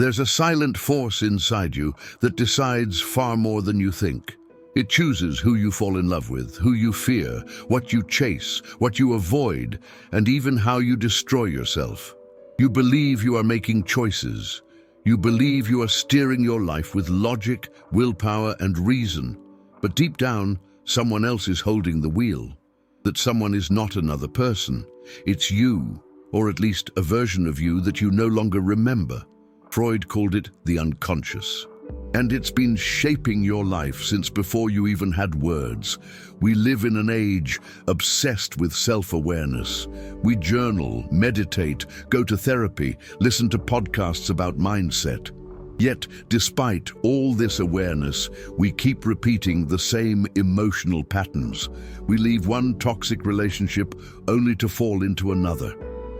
There's a silent force inside you that decides far more than you think. It chooses who you fall in love with, who you fear, what you chase, what you avoid, and even how you destroy yourself. You believe you are making choices. You believe you are steering your life with logic, willpower, and reason. But deep down, someone else is holding the wheel. That someone is not another person. It's you, or at least a version of you that you no longer remember. Freud called it the unconscious. And it's been shaping your life since before you even had words. We live in an age obsessed with self-awareness. We journal, meditate, go to therapy, listen to podcasts about mindset. Yet, despite all this awareness, we keep repeating the same emotional patterns. We leave one toxic relationship only to fall into another.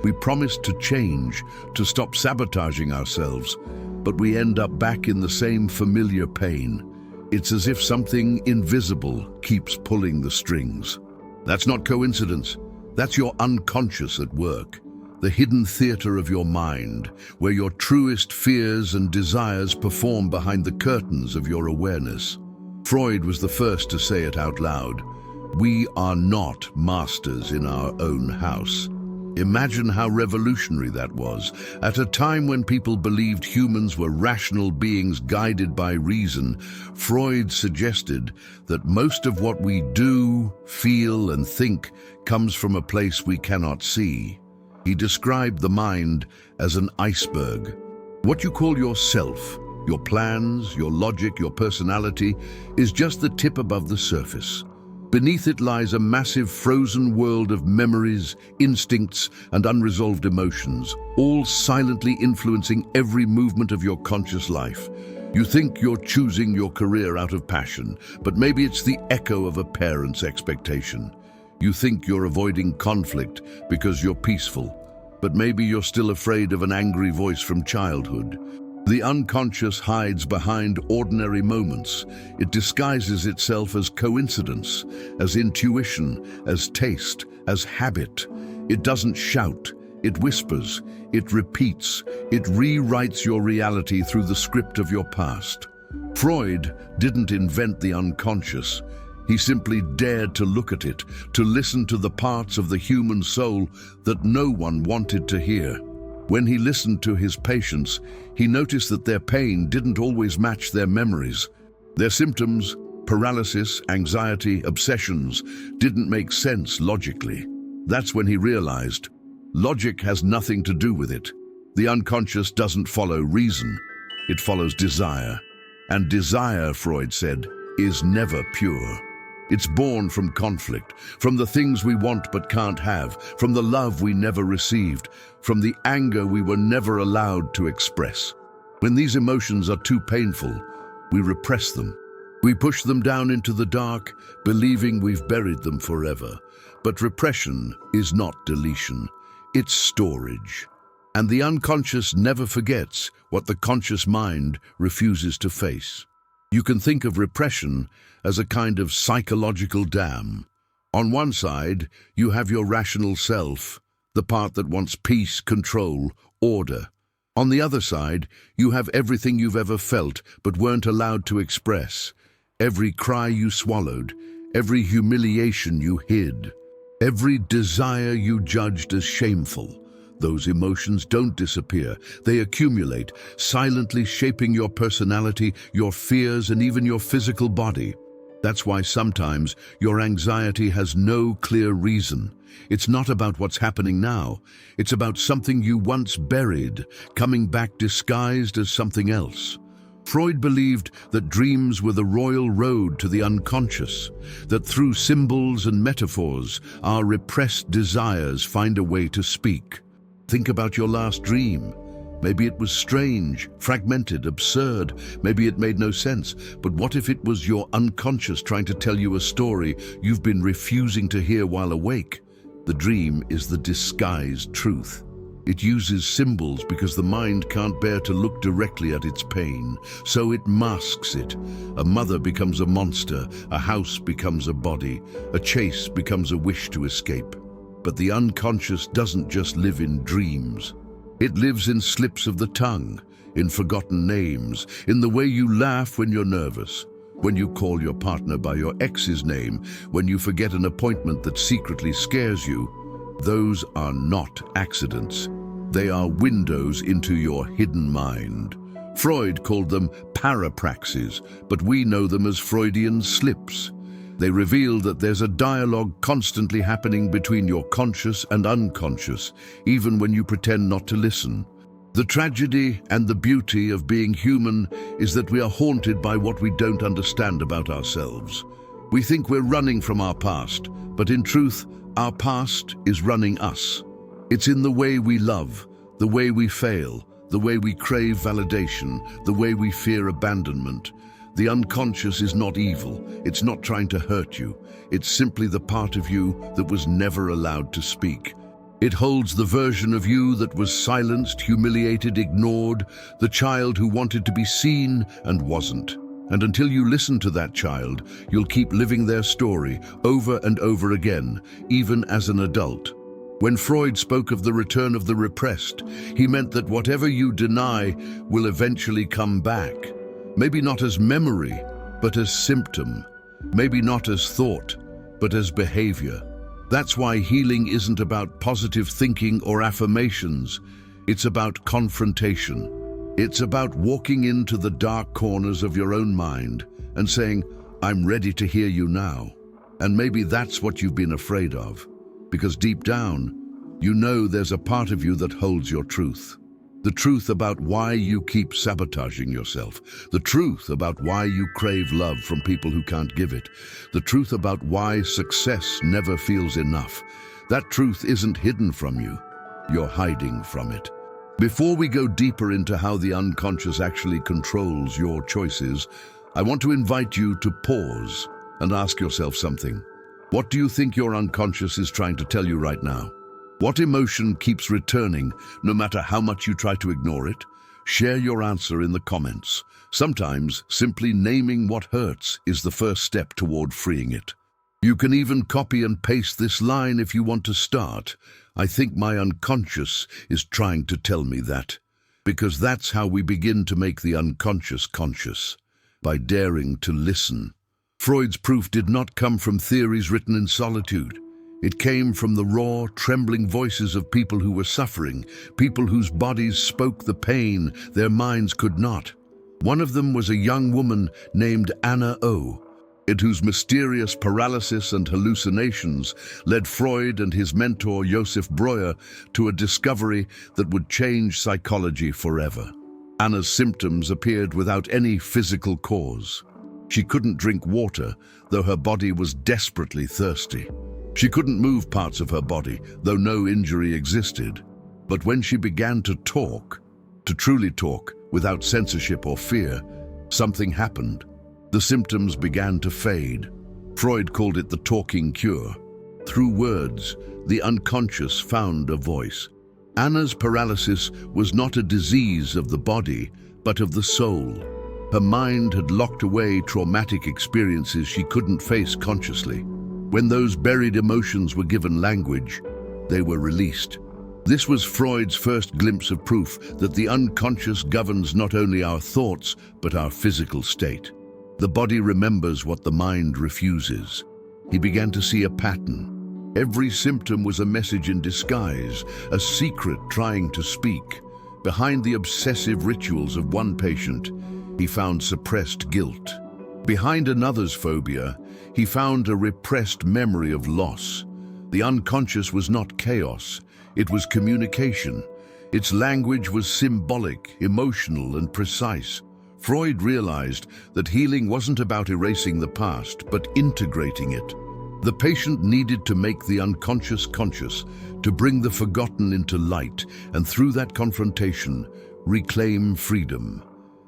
We promise to change, to stop sabotaging ourselves, but we end up back in the same familiar pain. It's as if something invisible keeps pulling the strings. That's not coincidence. That's your unconscious at work. The hidden theater of your mind, where your truest fears and desires perform behind the curtains of your awareness. Freud was the first to say it out loud. We are not masters in our own house. Imagine how revolutionary that was. At a time when people believed humans were rational beings guided by reason, Freud suggested that most of what we do, feel, and think comes from a place we cannot see. He described the mind as an iceberg. What you call yourself, your plans, your logic, your personality, is just the tip above the surface. Beneath it lies a massive frozen world of memories, instincts, and unresolved emotions, all silently influencing every movement of your conscious life. You think you're choosing your career out of passion, but maybe it's the echo of a parent's expectation. You think you're avoiding conflict because you're peaceful, but maybe you're still afraid of an angry voice from childhood. The unconscious hides behind ordinary moments. It disguises itself as coincidence, as intuition, as taste, as habit. It doesn't shout, it whispers, it repeats, it rewrites your reality through the script of your past. Freud didn't invent the unconscious. He simply dared to look at it, to listen to the parts of the human soul that no one wanted to hear. When he listened to his patients, he noticed that their pain didn't always match their memories. Their symptoms, paralysis, anxiety, obsessions, didn't make sense logically. That's when he realized, logic has nothing to do with it. The unconscious doesn't follow reason, it follows desire. And desire, Freud said, is never pure. It's born from conflict, from the things we want but can't have, from the love we never received, from the anger we were never allowed to express. When these emotions are too painful, we repress them. We push them down into the dark, believing we've buried them forever. But repression is not deletion, it's storage. And the unconscious never forgets what the conscious mind refuses to face. You can think of repression as a kind of psychological dam. On one side, you have your rational self, the part that wants peace, control, order. On the other side, you have everything you've ever felt but weren't allowed to express. Every cry you swallowed, every humiliation you hid, every desire you judged as shameful. Those emotions don't disappear. They accumulate, silently shaping your personality, your fears, and even your physical body. That's why sometimes your anxiety has no clear reason. It's not about what's happening now. It's about something you once buried, coming back disguised as something else. Freud believed that dreams were the royal road to the unconscious, that through symbols and metaphors, our repressed desires find a way to speak. Think about your last dream. Maybe it was strange, fragmented, absurd. Maybe it made no sense. But what if it was your unconscious trying to tell you a story you've been refusing to hear while awake? The dream is the disguised truth. It uses symbols because the mind can't bear to look directly at its pain, so it masks it. A mother becomes a monster, a house becomes a body, a chase becomes a wish to escape. But the unconscious doesn't just live in dreams. It lives in slips of the tongue, in forgotten names, in the way you laugh when you're nervous, when you call your partner by your ex's name, when you forget an appointment that secretly scares you. Those are not accidents. They are windows into your hidden mind. Freud called them parapraxes, but we know them as Freudian slips. They reveal that there's a dialogue constantly happening between your conscious and unconscious, even when you pretend not to listen. The tragedy and the beauty of being human is that we are haunted by what we don't understand about ourselves. We think we're running from our past, but in truth, our past is running us. It's in the way we love, the way we fail, the way we crave validation, the way we fear abandonment. The unconscious is not evil. It's not trying to hurt you. It's simply the part of you that was never allowed to speak. It holds the version of you that was silenced, humiliated, ignored, the child who wanted to be seen and wasn't. And until you listen to that child, you'll keep living their story over and over again, even as an adult. When Freud spoke of the return of the repressed, he meant that whatever you deny will eventually come back. Maybe not as memory, but as symptom. Maybe not as thought, but as behavior. That's why healing isn't about positive thinking or affirmations. It's about confrontation. It's about walking into the dark corners of your own mind and saying, I'm ready to hear you now. And maybe that's what you've been afraid of, because deep down, you know there's a part of you that holds your truth. The truth about why you keep sabotaging yourself. The truth about why you crave love from people who can't give it. The truth about why success never feels enough. That truth isn't hidden from you. You're hiding from it. Before we go deeper into how the unconscious actually controls your choices, I want to invite you to pause and ask yourself something. What do you think your unconscious is trying to tell you right now? What emotion keeps returning, no matter how much you try to ignore it? Share your answer in the comments. Sometimes, simply naming what hurts is the first step toward freeing it. You can even copy and paste this line if you want to start. I think my unconscious is trying to tell me that. Because that's how we begin to make the unconscious conscious, by daring to listen. Freud's proof did not come from theories written in solitude. It came from the raw, trembling voices of people who were suffering, people whose bodies spoke the pain their minds could not. One of them was a young woman named Anna O., whose mysterious paralysis and hallucinations led Freud and his mentor Joseph Breuer to a discovery that would change psychology forever. Anna's symptoms appeared without any physical cause. She couldn't drink water, though her body was desperately thirsty. She couldn't move parts of her body, though no injury existed. But when she began to talk, to truly talk, without censorship or fear, something happened. The symptoms began to fade. Freud called it the talking cure. Through words, the unconscious found a voice. Anna's paralysis was not a disease of the body, but of the soul. Her mind had locked away traumatic experiences she couldn't face consciously. When those buried emotions were given language, they were released. This was Freud's first glimpse of proof that the unconscious governs not only our thoughts, but our physical state. The body remembers what the mind refuses. He began to see a pattern. Every symptom was a message in disguise, a secret trying to speak. Behind the obsessive rituals of one patient, he found suppressed guilt. Behind another's phobia, he found a repressed memory of loss. The unconscious was not chaos, it was communication. Its language was symbolic, emotional, and precise. Freud realized that healing wasn't about erasing the past, but integrating it. The patient needed to make the unconscious conscious, to bring the forgotten into light, and through that confrontation, reclaim freedom.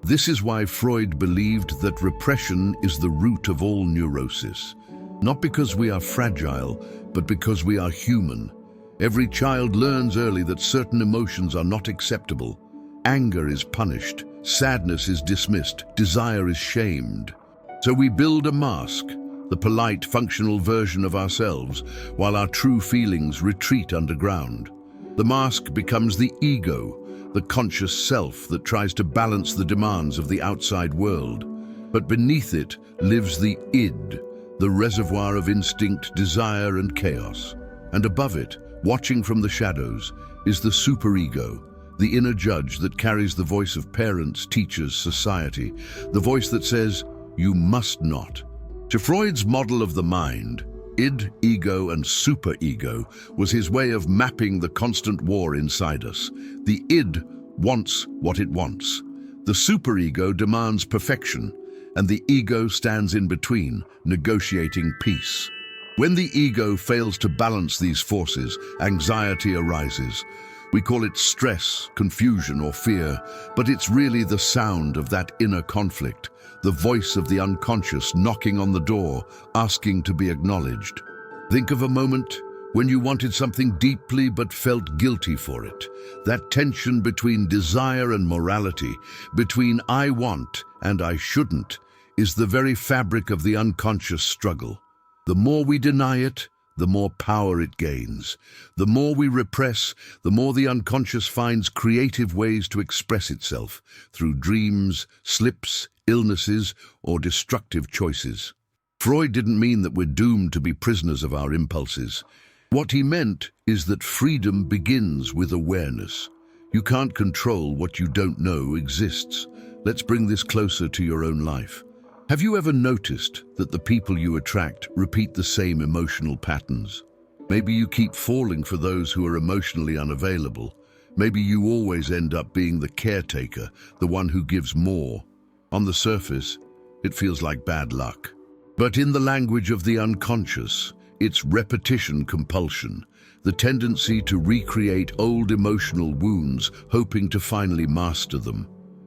This is why Freud believed that repression is the root of all neurosis. Not because we are fragile, but because we are human. Every child learns early that certain emotions are not acceptable. Anger is punished, sadness is dismissed, desire is shamed. So we build a mask, the polite, functional version of ourselves, while our true feelings retreat underground. The mask becomes the ego, the conscious self that tries to balance the demands of the outside world. But beneath it lives the id, the reservoir of instinct, desire, and chaos. And above it, watching from the shadows, is the superego, the inner judge that carries the voice of parents, teachers, society, the voice that says, "You must not." To Freud's model of the mind, id, ego, and superego was his way of mapping the constant war inside us. The id wants what it wants. The superego demands perfection, and the ego stands in between, negotiating peace. When the ego fails to balance these forces, anxiety arises. We call it stress, confusion, or fear, but it's really the sound of that inner conflict, the voice of the unconscious knocking on the door, asking to be acknowledged. Think of a moment when you wanted something deeply but felt guilty for it. That tension between desire and morality, between I want and I shouldn't, is the very fabric of the unconscious struggle. The more we deny it, the more power it gains. The more we repress, the more the unconscious finds creative ways to express itself, through dreams, slips, illnesses, or destructive choices. Freud didn't mean that we're doomed to be prisoners of our impulses. What he meant is that freedom begins with awareness. You can't control what you don't know exists. Let's bring this closer to your own life. Have you ever noticed that the people you attract repeat the same emotional patterns? Maybe you keep falling for those who are emotionally unavailable. Maybe you always end up being the caretaker, the one who gives more. On the surface, it feels like bad luck. But in the language of the unconscious, it's repetition compulsion, the tendency to recreate old emotional wounds, hoping to finally master them.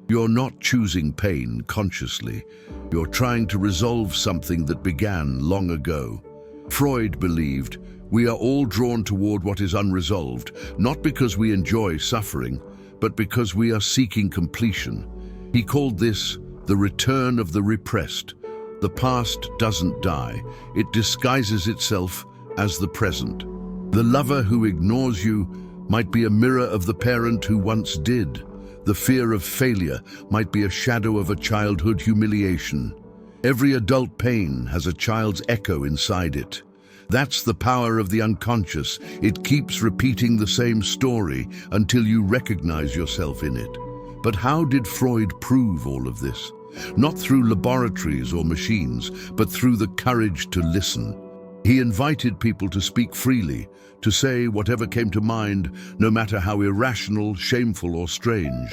You're not choosing pain consciously. You're trying to resolve something that began long ago. Freud believed we are all drawn toward what is unresolved, not because we enjoy suffering, but because we are seeking completion. He called this the return of the repressed. The past doesn't die. It disguises itself as the present. The lover who ignores you might be a mirror of the parent who once did. The fear of failure might be a shadow of a childhood humiliation. Every adult pain has a child's echo inside it. That's the power of the unconscious. It keeps repeating the same story until you recognize yourself in it. But how did Freud prove all of this? Not through laboratories or machines, but through the courage to listen. He invited people to speak freely, to say whatever came to mind, no matter how irrational, shameful, or strange.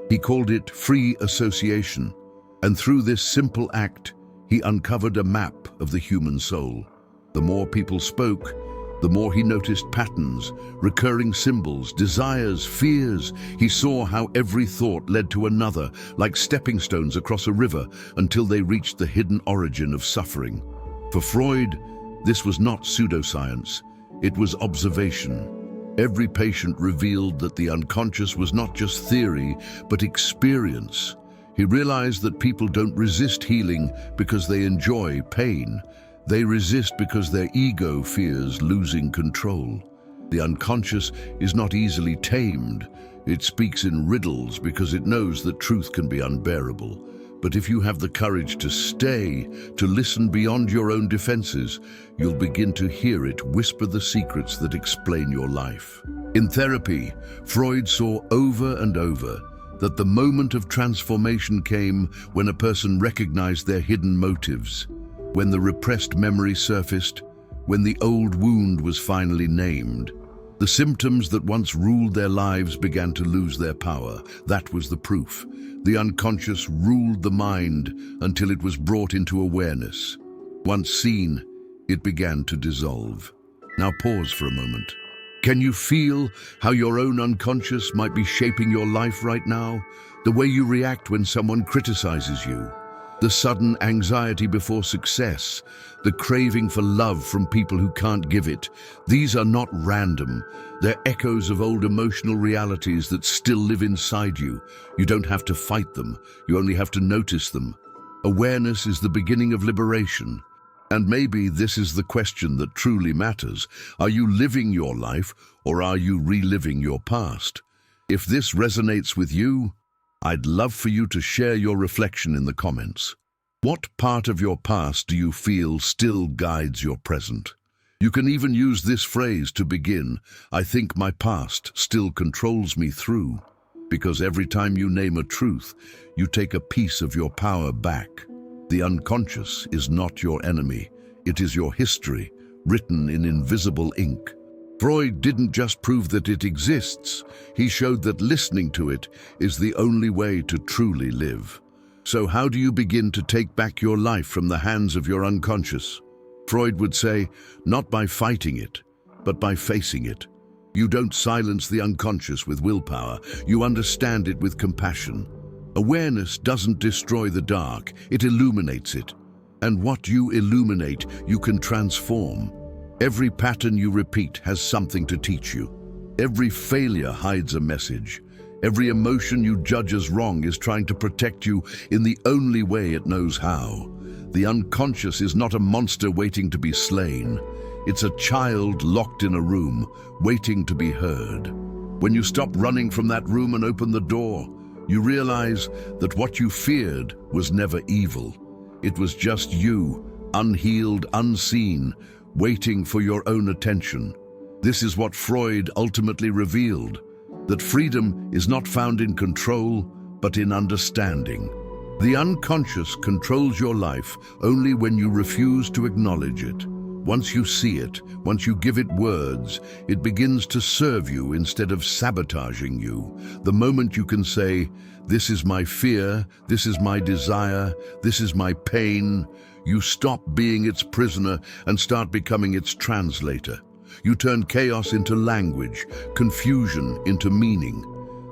He called it free association, and through this simple act, he uncovered a map of the human soul. The more people spoke, the more he noticed patterns, recurring symbols, desires, fears. He saw how every thought led to another, like stepping stones across a river, until they reached the hidden origin of suffering. For Freud, this was not pseudoscience, it was observation. Every patient revealed that the unconscious was not just theory, but experience. He realized that people don't resist healing because they enjoy pain. They resist because their ego fears losing control. The unconscious is not easily tamed. It speaks in riddles because it knows that truth can be unbearable. But if you have the courage to stay, to listen beyond your own defenses, you'll begin to hear it whisper the secrets that explain your life. In therapy, Freud saw over and over that the moment of transformation came when a person recognized their hidden motives, when the repressed memory surfaced, when the old wound was finally named. The symptoms that once ruled their lives began to lose their power. That was the proof. The unconscious ruled the mind until it was brought into awareness. Once seen, it began to dissolve. Now pause for a moment. Can you feel how your own unconscious might be shaping your life right now? The way you react when someone criticizes you, the sudden anxiety before success, the craving for love from people who can't give it. These are not random. They're echoes of old emotional realities that still live inside you. You don't have to fight them. You only have to notice them. Awareness is the beginning of liberation. And maybe this is the question that truly matters. Are you living your life, or are you reliving your past? If this resonates with you, I'd love for you to share your reflection in the comments. What part of your past do you feel still guides your present? You can even use this phrase to begin: I think my past still controls me through. Because every time you name a truth, you take a piece of your power back. The unconscious is not your enemy. It is your history, written in invisible ink. Freud didn't just prove that it exists. He showed that listening to it is the only way to truly live. So how do you begin to take back your life from the hands of your unconscious? Freud would say, not by fighting it, but by facing it. You don't silence the unconscious with willpower. You understand it with compassion. Awareness doesn't destroy the dark, it illuminates it. And what you illuminate, you can transform. Every pattern you repeat has something to teach you. Every failure hides a message. Every emotion you judge as wrong is trying to protect you in the only way it knows how. The unconscious is not a monster waiting to be slain. It's a child locked in a room, waiting to be heard. When you stop running from that room and open the door, you realize that what you feared was never evil. It was just you, unhealed, unseen, waiting for your own attention. This is what Freud ultimately revealed, that freedom is not found in control, but in understanding. The unconscious controls your life only when you refuse to acknowledge it. Once you see it, once you give it words, it begins to serve you instead of sabotaging you. The moment you can say, this is my fear, this is my desire, this is my pain, you stop being its prisoner and start becoming its translator. You turn chaos into language, confusion into meaning.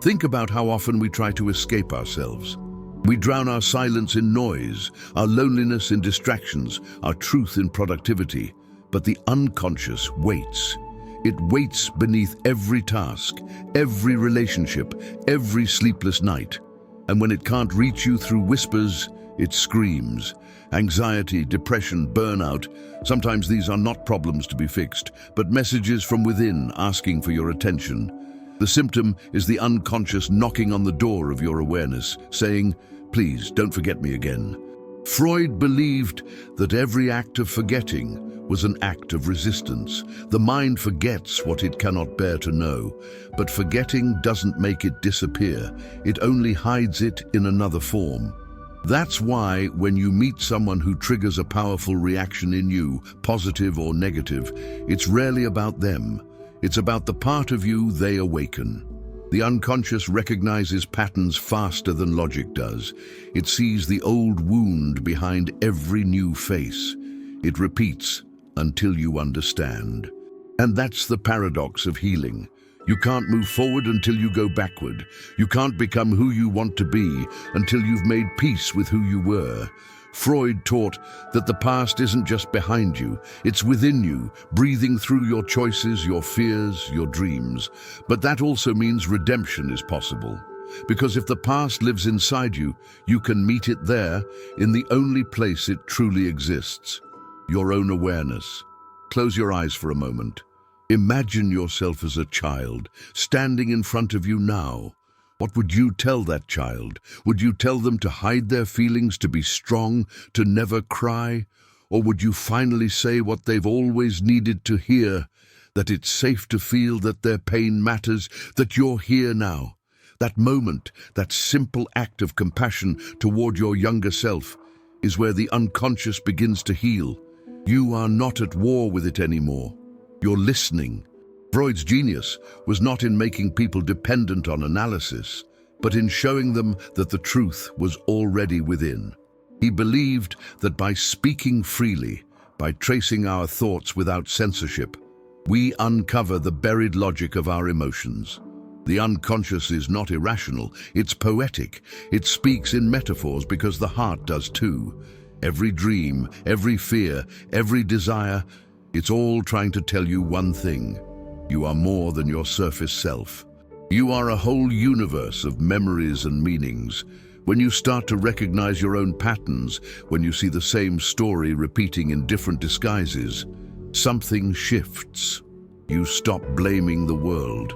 Think about how often we try to escape ourselves. We drown our silence in noise, our loneliness in distractions, our truth in productivity. But the unconscious waits. It waits beneath every task, every relationship, every sleepless night. And when it can't reach you through whispers, it screams. Anxiety, depression, burnout. Sometimes these are not problems to be fixed, but messages from within asking for your attention. The symptom is the unconscious knocking on the door of your awareness, saying, please don't forget me again. Freud believed that every act of forgetting was an act of resistance. The mind forgets what it cannot bear to know, but forgetting doesn't make it disappear. It only hides it in another form. That's why when you meet someone who triggers a powerful reaction in you, positive or negative, it's rarely about them. It's about the part of you they awaken. The unconscious recognizes patterns faster than logic does. It sees the old wound behind every new face. It repeats until you understand. And that's the paradox of healing. You can't move forward until you go backward. You can't become who you want to be until you've made peace with who you were. Freud taught that the past isn't just behind you, it's within you, breathing through your choices, your fears, your dreams. But that also means redemption is possible. Because if the past lives inside you, you can meet it there, in the only place it truly exists, your own awareness. Close your eyes for a moment. Imagine yourself as a child, standing in front of you now. What would you tell that child? Would you tell them to hide their feelings, to be strong, to never cry? Or would you finally say what they've always needed to hear, that it's safe to feel that their pain matters, that you're here now? That moment, that simple act of compassion toward your younger self, is where the unconscious begins to heal. You are not at war with it anymore. You're listening. Freud's genius was not in making people dependent on analysis, but in showing them that the truth was already within. He believed that by speaking freely, by tracing our thoughts without censorship, we uncover the buried logic of our emotions. The unconscious is not irrational, it's poetic. It speaks in metaphors because the heart does too. Every dream, every fear, every desire, it's all trying to tell you one thing. You are more than your surface self. You are a whole universe of memories and meanings. When you start to recognize your own patterns, when you see the same story repeating in different disguises, something shifts. You stop blaming the world,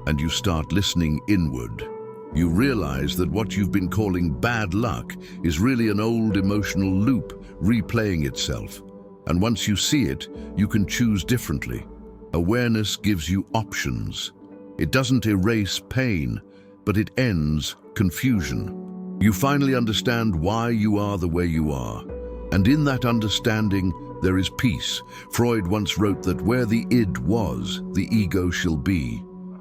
and you start listening inward. You realize that what you've been calling bad luck is really an old emotional loop replaying itself. And once you see it, you can choose differently. Awareness gives you options. It doesn't erase pain, but it ends confusion. You finally understand why you are the way you are. And in that understanding, there is peace. Freud once wrote that where the id was, the ego shall be.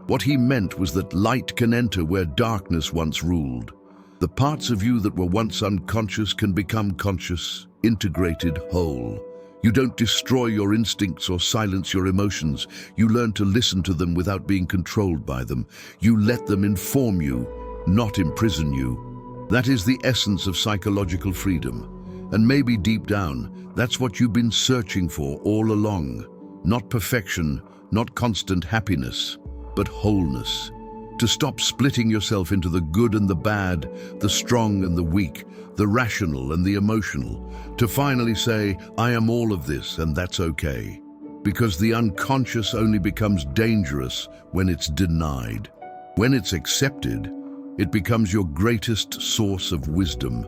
What he meant was that light can enter where darkness once ruled. The parts of you that were once unconscious can become conscious, integrated, whole. You don't destroy your instincts or silence your emotions. You learn to listen to them without being controlled by them. You let them inform you, not imprison you. That is the essence of psychological freedom. And maybe deep down, that's what you've been searching for all along. Not perfection, not constant happiness, but wholeness. To stop splitting yourself into the good and the bad, the strong and the weak, the rational and the emotional. To finally say, I am all of this and that's okay. Because the unconscious only becomes dangerous when it's denied. When it's accepted, it becomes your greatest source of wisdom.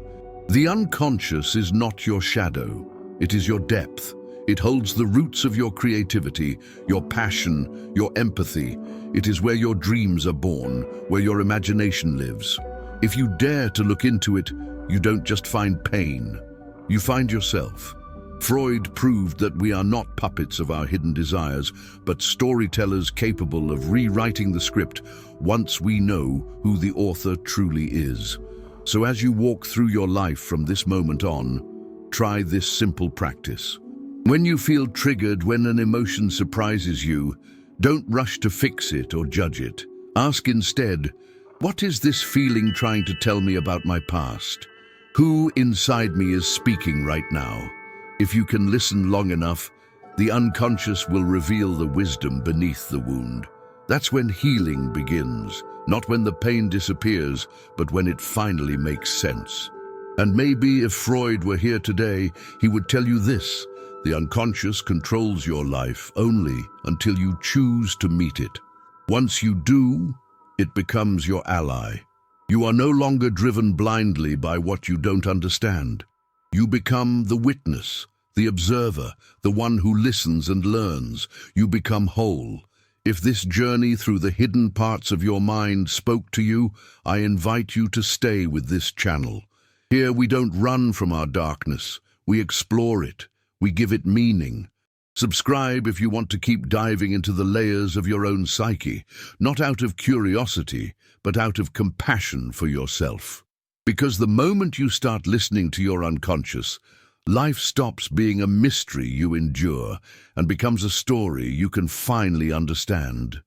The unconscious is not your shadow, it is your depth. It holds the roots of your creativity, your passion, your empathy. It is where your dreams are born, where your imagination lives. If you dare to look into it, you don't just find pain, you find yourself. Freud proved that we are not puppets of our hidden desires, but storytellers capable of rewriting the script once we know who the author truly is. So as you walk through your life from this moment on, try this simple practice. When you feel triggered, when an emotion surprises you, don't rush to fix it or judge it. Ask instead, what is this feeling trying to tell me about my past? Who inside me is speaking right now? If you can listen long enough, the unconscious will reveal the wisdom beneath the wound. That's when healing begins, not when the pain disappears, but when it finally makes sense. And maybe if Freud were here today, he would tell you this: the unconscious controls your life only until you choose to meet it. Once you do, it becomes your ally. You are no longer driven blindly by what you don't understand. You become the witness, the observer, the one who listens and learns. You become whole. If this journey through the hidden parts of your mind spoke to you, I invite you to stay with this channel. Here we don't run from our darkness. We explore it. We give it meaning. Subscribe if you want to keep diving into the layers of your own psyche, not out of curiosity, but out of compassion for yourself. Because the moment you start listening to your unconscious, life stops being a mystery you endure and becomes a story you can finally understand.